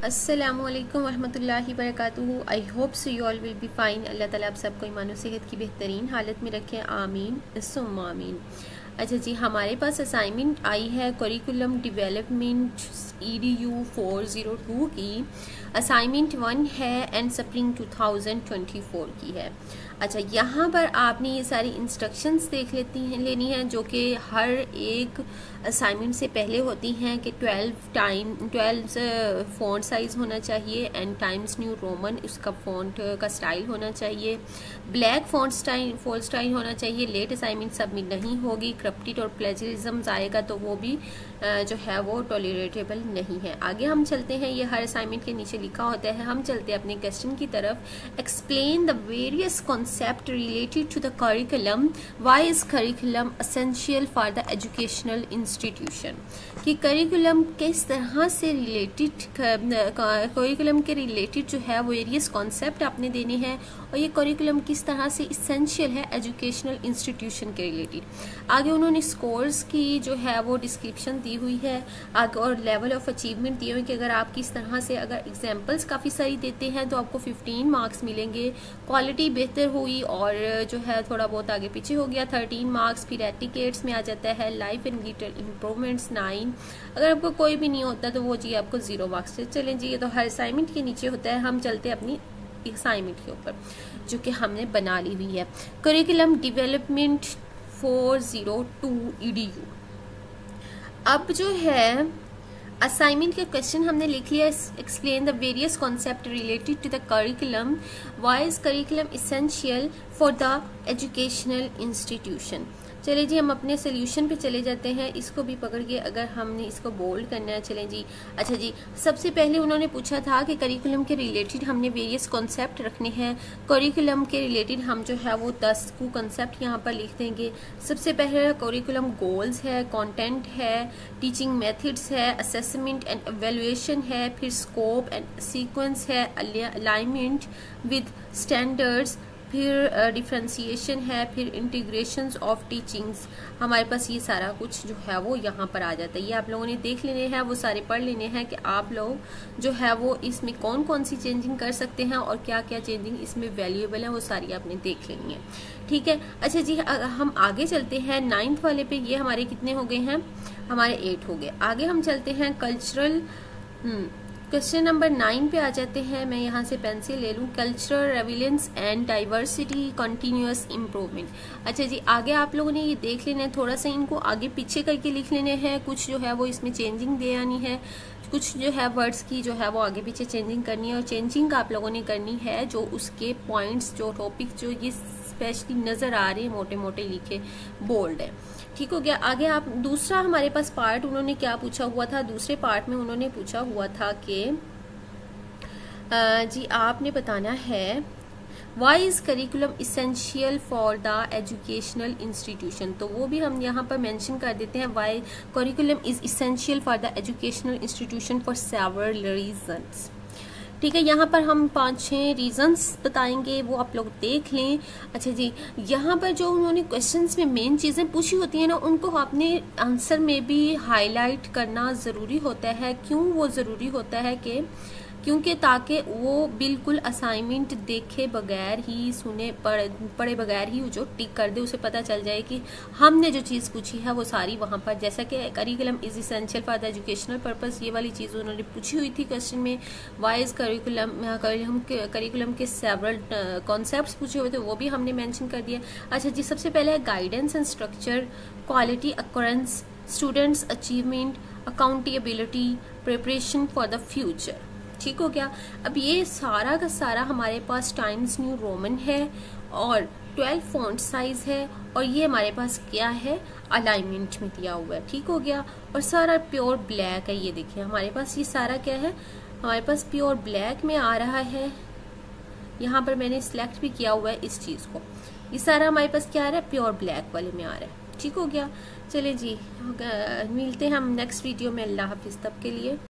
अस्सलामुअलैकुम वरहमतुल्लाहि वबरकातुहू। I hope so you all will be fine. अल्लाह ताला आप सबको ईमान और सेहत की बेहतरीन हालत में रखें, आमीन सुम्मा आमीन। अच्छा जी, हमारे पास असाइनमेंट आई है करिकुलम डेवलपमेंट EDU 402 की। असाइनमेंट 1 है एंड स्प्रिंग 2024 की है। अच्छा, यहाँ पर आपने ये सारी इंस्ट्रक्शंस देख लेनी है जो कि हर एक असाइनमेंट से पहले होती हैं कि 12 फ़ॉन्ट साइज़ होना चाहिए एंड टाइम्स न्यू रोमन उसका फ़ॉन्ट का स्टाइल होना चाहिए, ब्लैक फ़ॉन्ट स्टाइल होना चाहिए। लेट असाइनमेंट सबमिट नहीं होगी, करप्टेड और प्लेजरिज्म आएगा तो वो भी जो है वो टॉलरेटेबल नहीं है। आगे हम चलते हैं, ये हर असाइनमेंट के नीचे लिखा होता है। हम चलते हैं अपने क्वेश्चन की तरफ। Explain the various concept related to the curriculum, why is curriculum essential for the educational institution. कि करिकुलम किस तरह से रिलेटेड, करिकुलम के रिलेटेड जो है वो वेरियस कॉन्सेप्ट आपने देने हैं और ये करिकुलम किस तरह से इसेंशियल है एजुकेशनल इंस्टीट्यूशन के रिलेटेड। आगे उन्होंने स्कोर्स की जो है वो डिस्क्रिप्शन दी हुई है आगे, और लेवल ऑफ अचीवमेंट दिए हुए कि अगर आप किस तरह से अगर एग्जांपल्स काफ़ी सारी देते हैं तो आपको 15 मार्क्स मिलेंगे। क्वालिटी बेहतर हुई और जो है थोड़ा बहुत आगे पीछे हो गया 13 मार्क्स। फिर एटिकेट्स में आ जाता है लाइफ एंड डिटेल इम्प्रूवमेंट्स 9। अगर आपको कोई भी नहीं होता तो वो जी आपको 0 मार्क्स से चलें जी। ये तो हर असाइनमेंट के नीचे होता है। हम चलते हैं अपनी असाइनमेंट के ऊपर जो कि हमने बना ली हुई है, करिकुलम डेवलपमेंट 402 EDU। अब जो है असाइनमेंट के क्वेश्चन हमने लिख लिया। Explain the various concept related to the curriculum, why is curriculum essential for the educational institution. चले जी, हम अपने सोल्यूशन पे चले जाते हैं। इसको भी पकड़ के अगर हमने इसको बोल्ड करना है, चलें जी। अच्छा जी, सबसे पहले उन्होंने पूछा था कि करिकुलम के रिलेटेड हमने वेरियस कॉन्सेप्ट रखने हैं। करिकुलम के रिलेटेड हम जो है वो 10 को कॉन्सेप्ट यहाँ पर लिख देंगे। सबसे पहले करिकुलम गोल्स है, कंटेंट है, टीचिंग मेथड्स है, असेसमेंट एंड एवेल्युएशन है, फिर स्कोप एंड सीक्वेंस है, अलाइनमेंट विद स्टैंडर्ड्स, फिर डिफ्रेंसिएशन है, फिर इंटीग्रेशंस ऑफ टीचिंग्स। हमारे पास ये सारा कुछ जो है वो यहाँ पर आ जाता है। ये आप लोगों ने देख लेने हैं, वो सारे पढ़ लेने हैं कि आप लोग जो है वो इसमें कौन कौन सी चेंजिंग कर सकते हैं और क्या क्या चेंजिंग इसमें वैल्यूएबल है, वो सारी आपने देख लेनी है। ठीक है। अच्छा जी, हम आगे चलते हैं 9th वाले पे। ये हमारे कितने हो गए हैं? हमारे 8 हो गए। आगे हम चलते हैं कल्चरल, क्वेश्चन नंबर 9 पे आ जाते हैं। मैं यहाँ से पेंसिल ले लूँ। Cultural relevance and diversity continuous improvement. अच्छा जी, आगे आप लोगों ने ये देख लेना है, थोड़ा सा इनको आगे पीछे करके लिख लेने हैं। कुछ जो है वो इसमें चेंजिंग दे आनी है, कुछ जो है वर्ड्स की जो है वो आगे पीछे चेंजिंग करनी है। और चेंजिंग आप लोगों ने करनी है जो उसके पॉइंट्स, जो टॉपिक जो ये स्पेशली नज़र आ रहे हैं मोटे मोटे लिखे, बोल्ड है। ठीक हो गया। आगे आप दूसरा हमारे पास पार्ट उन्होंने क्या पूछा हुआ था? दूसरे पार्ट में उन्होंने पूछा हुआ था कि जी आपने बताना है why is curriculum essential for the educational institution. तो वो भी हम यहाँ पर मेंशन कर देते हैं, why curriculum is essential for the educational institution for several reasons. ठीक है, यहाँ पर हम 5-6 रीजंस बताएंगे, वो आप लोग देख लें। अच्छा जी, यहाँ पर जो उन्होंने क्वेश्चंस में मेन चीज़ें पूछी होती हैं ना, उनको आपने आंसर में भी हाईलाइट करना ज़रूरी होता है। क्यों वो ज़रूरी होता है? क्योंकि ताकि वो बिल्कुल असाइनमेंट देखे बगैर ही, सुने पढ़े बगैर ही जो टिक कर दे, उसे पता चल जाए कि हमने जो चीज़ पूछी है वो सारी वहाँ पर, जैसा कि curriculum is essential for the educational purpose, ये वाली चीज़ उन्होंने पूछी हुई थी क्वेश्चन में। व्हाई इज करिकुलम के सेवरल कॉन्सेप्ट्स पूछे हुए थे, वो भी हमने मेंशन कर दिया। अच्छा जी, सबसे पहले है guidance and structure, quality assurance, students achievement, accountability, preparation for the future. ठीक हो गया। अब ये सारा का सारा हमारे पास टाइम्स न्यू रोमन है और 12 फॉन्ट साइज है, और ये हमारे पास क्या है? अलाइनमेंट में दिया हुआ है। ठीक हो गया। और सारा प्योर ब्लैक है। ये देखिए हमारे पास ये सारा क्या है? हमारे पास प्योर ब्लैक में आ रहा है। यहाँ पर मैंने सिलेक्ट भी किया हुआ है इस चीज को। ये सारा हमारे पास क्या आ रहा है? प्योर ब्लैक वाले में आ रहा है। ठीक हो गया। चले जी, मिलते हैं हम नेक्स्ट वीडियो में। अल्लाह हाफिज तब के लिए।